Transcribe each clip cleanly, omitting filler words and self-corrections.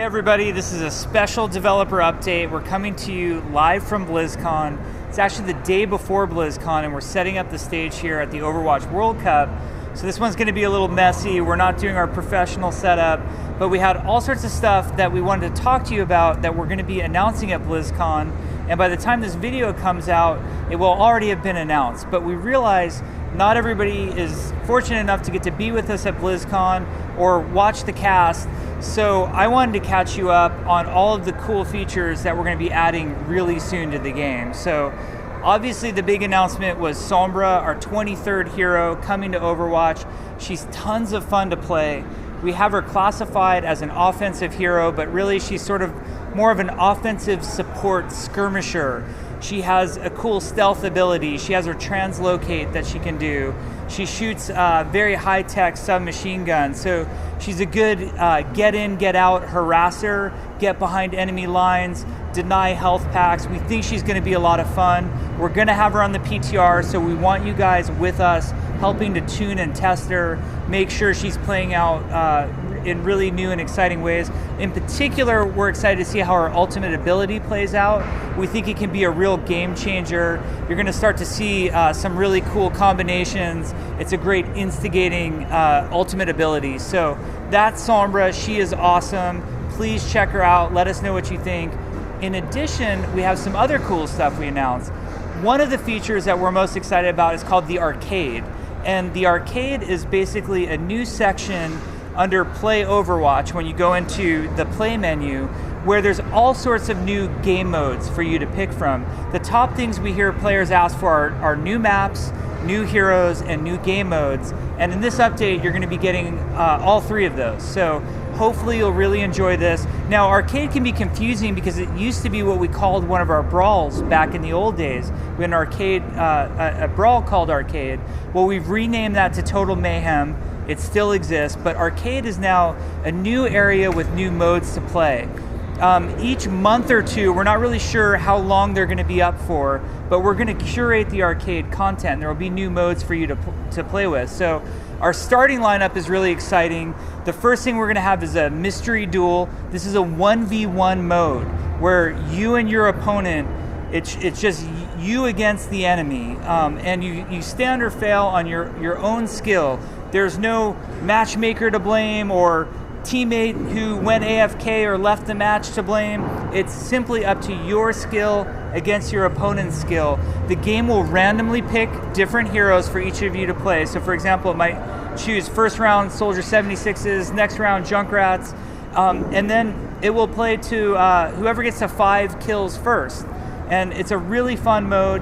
everybody, this is a special developer update. We're coming to you live from BlizzCon. It's actually the day before BlizzCon, and we're setting up the stage here at the Overwatch World Cup. So this one's going to be a little messy. We're not doing our professional setup, but we had all sorts of stuff that we wanted to talk to you about that we're going to be announcing at BlizzCon. And by the time this video comes out, it will already have been announced. But we realize not everybody is fortunate enough to get to be with us at BlizzCon or watch the cast. So I wanted to catch you up on all of the cool features that we're going to be adding really soon to the game. So obviously the big announcement was Sombra, our 23rd hero, coming to Overwatch. She's tons of fun to play. We have her classified as an offensive hero, but really she's sort of more of an offensive support skirmisher. She has a cool stealth ability. She has her translocate that she can do. She shoots very high-tech submachine guns. So she's a good get in, get out harasser, get behind enemy lines, deny health packs. We think she's going to be a lot of fun. We're going to have her on the PTR, so we want you guys with us helping to tune and test her, make sure she's playing out in really new and exciting ways. In particular, we're excited to see how her ultimate ability plays out. We think it can be a real game changer. You're going to start to see some really cool combinations. It's a great instigating ultimate ability. So that's Sombra. She is awesome. Please check her out. Let us know what you think. In addition, we have some other cool stuff we announced. One of the features that we're most excited about is called the Arcade. And the Arcade is basically a new section under Play Overwatch when you go into the Play menu, where there's all sorts of new game modes for you to pick from. The top things we hear players ask for are new maps, new heroes, and new game modes. And in this update, you're going to be getting all three of those. So hopefully you'll really enjoy this. Now, Arcade can be confusing because it used to be what we called one of our brawls back in the old days. We had an arcade, a brawl called Arcade. Well, we've renamed that to Total Mayhem. It still exists, but Arcade is now a new area with new modes to play. Each month or two, we're not really sure how long they're going to be up for, but we're going to curate the Arcade content. There will be new modes for you to play with. So our starting lineup is really exciting. The first thing we're going to have is a mystery duel. This is a 1v1 mode where you and your opponent, it's just you against the enemy, and you stand or fail on your own skill. There's no matchmaker to blame or teammate who went AFK or left the match to blame. It's simply up to your skill against your opponent's skill. The game will randomly pick different heroes for each of you to play. So for example, it might choose first round Soldier 76s, next round Junkrats, and then it will play to whoever gets to 5 kills first. And it's a really fun mode.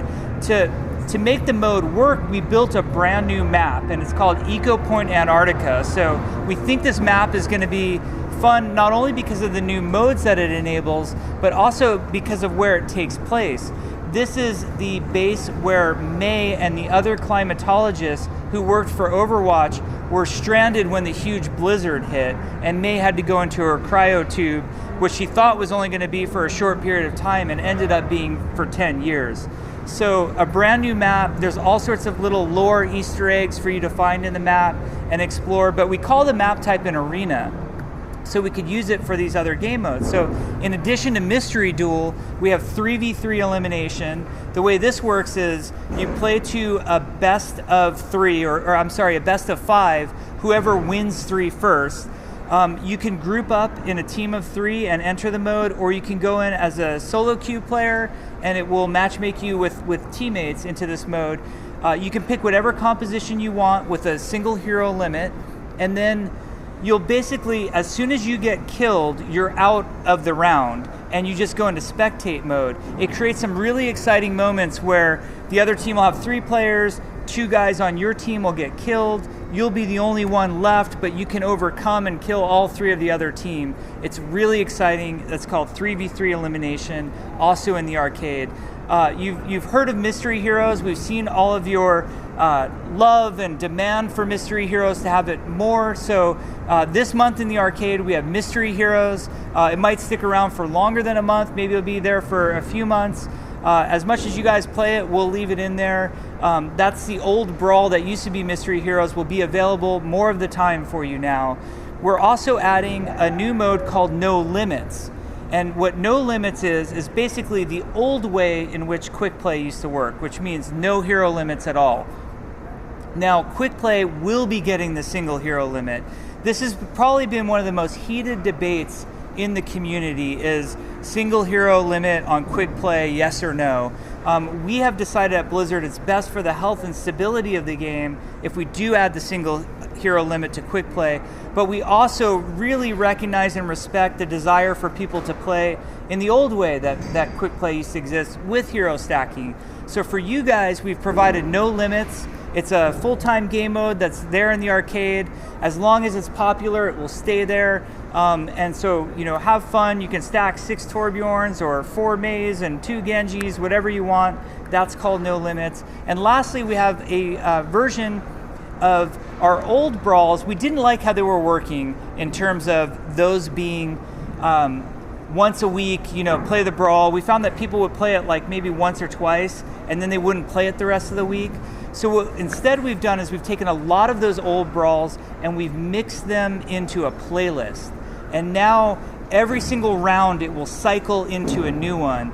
To make the mode work, we built a brand new map, and it's called Ecopoint Antarctica. So we think this map is going to be fun not only because of the new modes that it enables, but also because of where it takes place. This is the base where May and the other climatologists who worked for Overwatch were stranded when the huge blizzard hit, and May had to go into her cryo tube, which she thought was only going to be for a short period of time and ended up being for 10 years. So a brand new map. There's all sorts of little lore Easter eggs for you to find in the map and explore, but we call the map type an arena, so we could use it for these other game modes. So in addition to Mystery Duel, we have 3v3 Elimination. The way this works is you play to a best of 3, or I'm sorry, a best of 5, whoever wins 3 first. You can group up in a team of 3 and enter the mode, or you can go in as a solo queue player and it will matchmake you with teammates into this mode. You can pick whatever composition you want with a single hero limit, and then you'll basically, as soon as you get killed, you're out of the round and you just go into spectate mode. It creates some really exciting moments where the other team will have 3 players, 2 guys on your team will get killed, you'll be the only one left, but you can overcome and kill all 3 of the other team. It's really exciting. That's called 3v3 Elimination, also in the Arcade. You've heard of mystery heroes. We've seen all of your love and demand for mystery heroes to have it more. So this month in the Arcade, we have mystery heroes. It might stick around for longer than a month. Maybe it'll be there for a few months. As much as you guys play it, we'll leave it in there. That's the old Brawl that used to be Mystery Heroes will be available more of the time for you now. we're also adding a new mode called No Limits. And what No Limits is basically the old way in which quick play used to work, which means no hero limits at all. Now, quick play will be getting the single hero limit. This has probably been one of the most heated debates in the community, is single hero limit on quick play, yes or no. We have decided at Blizzard it's best for the health and stability of the game if we do add the single hero limit to quick play, but we also really recognize and respect the desire for people to play in the old way that quick play used to exist with hero stacking. So for you guys, we've provided No Limits. It's a full-time game mode that's there in the arcade. As long as it's popular, it will stay there. And so, have fun. You can stack 6 Torbjorns or 4 Meis and 2 Genjis, whatever you want. That's called No Limits. And lastly, we have a version of our old brawls. We didn't like how they were working in terms of those being once a week, play the brawl. We found that people would play it like maybe once or twice, and then they wouldn't play it the rest of the week. So what instead we've done is we've taken a lot of those old brawls and we've mixed them into a playlist. And now every single round it will cycle into a new one.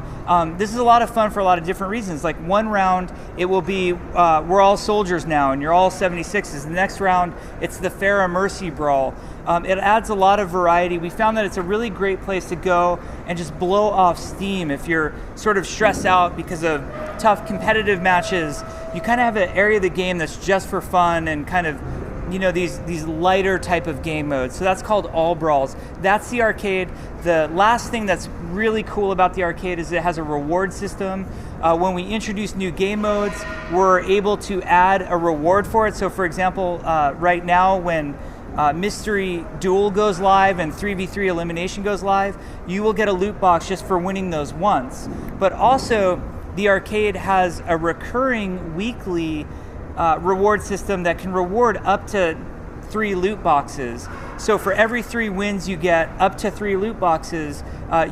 This is a lot of fun for a lot of different reasons. Like one round, it will be, we're all soldiers now and you're all 76s. The next round, it's the Farah Mercy Brawl. It adds a lot of variety. We found that it's a really great place to go and just blow off steam if you're sort of stressed out because of tough competitive matches. You kind of have an area of the game that's just for fun and kind of, these lighter type of game modes. So that's called All Brawls. That's the arcade. The last thing that's really cool about the arcade is it has a reward system. When we introduce new game modes, we're able to add a reward for it. So for example, right now when Mystery Duel goes live and 3v3 Elimination goes live, you will get a loot box just for winning those once. But also, the arcade has a recurring weekly reward system that can reward up to 3 loot boxes. So for every 3 wins you get up to 3 loot boxes,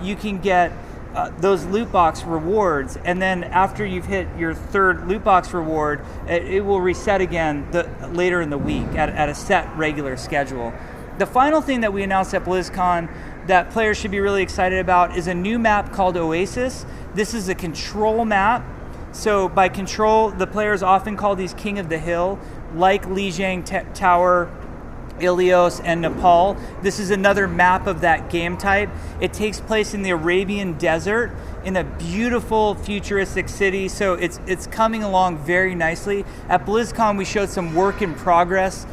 you can get those loot box rewards, and then after you've hit your 3rd loot box reward, it will reset again later in the week at a set regular schedule. The final thing that we announced at BlizzCon that players should be really excited about is a new map called Oasis. This is a control map. So by control, the players often call these King of the Hill, like Lijiang Tower, Ilios, and Nepal. This is another map of that game type. It takes place in the Arabian Desert in a beautiful futuristic city, so it's coming along very nicely. At BlizzCon, we showed some work in progress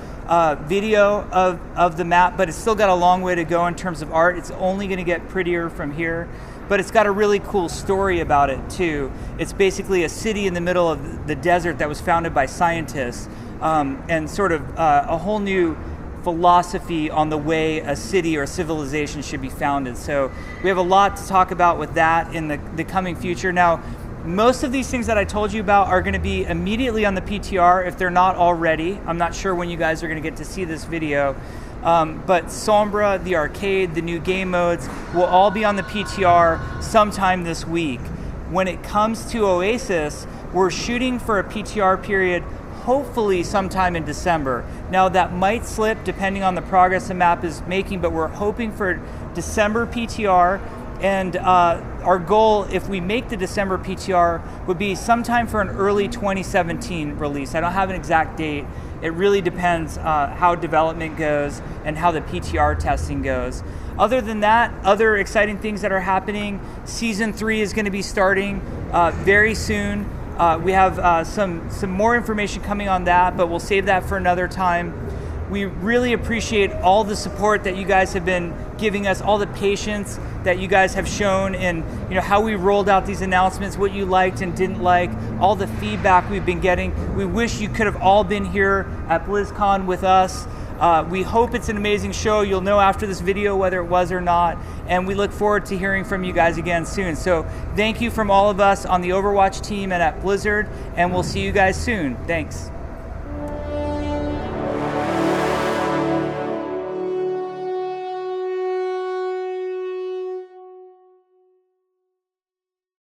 video of the map, but it's still got a long way to go in terms of art. It's only going to get prettier from here, but it's got a really cool story about it too. It's basically a city in the middle of the desert that was founded by scientists, and sort of a whole new philosophy on the way a city or civilization should be founded. So we have a lot to talk about with that in the coming future. Now, most of these things that I told you about are going to be immediately on the PTR if they're not already. I'm not sure when you guys are going to get to see this video. But Sombra, the arcade, the new game modes will all be on the PTR sometime this week. When it comes to Oasis, we're shooting for a PTR period hopefully sometime in December. Now that might slip depending on the progress the map is making, but we're hoping for December PTR. And our goal, if we make the December PTR, would be sometime for an early 2017 release. I don't have an exact date. It really depends how development goes and how the PTR testing goes. Other than that, other exciting things that are happening, Season 3 is going to be starting very soon. We have some more information coming on that, but we'll save that for another time. We really appreciate all the support that you guys have been giving us, all the patience that you guys have shown in how we rolled out these announcements, what you liked and didn't like, all the feedback we've been getting. We wish you could have all been here at BlizzCon with us. We hope it's an amazing show. You'll know after this video whether it was or not, and we look forward to hearing from you guys again soon. So thank you from all of us on the Overwatch team and at Blizzard, and we'll see you guys soon. Thanks.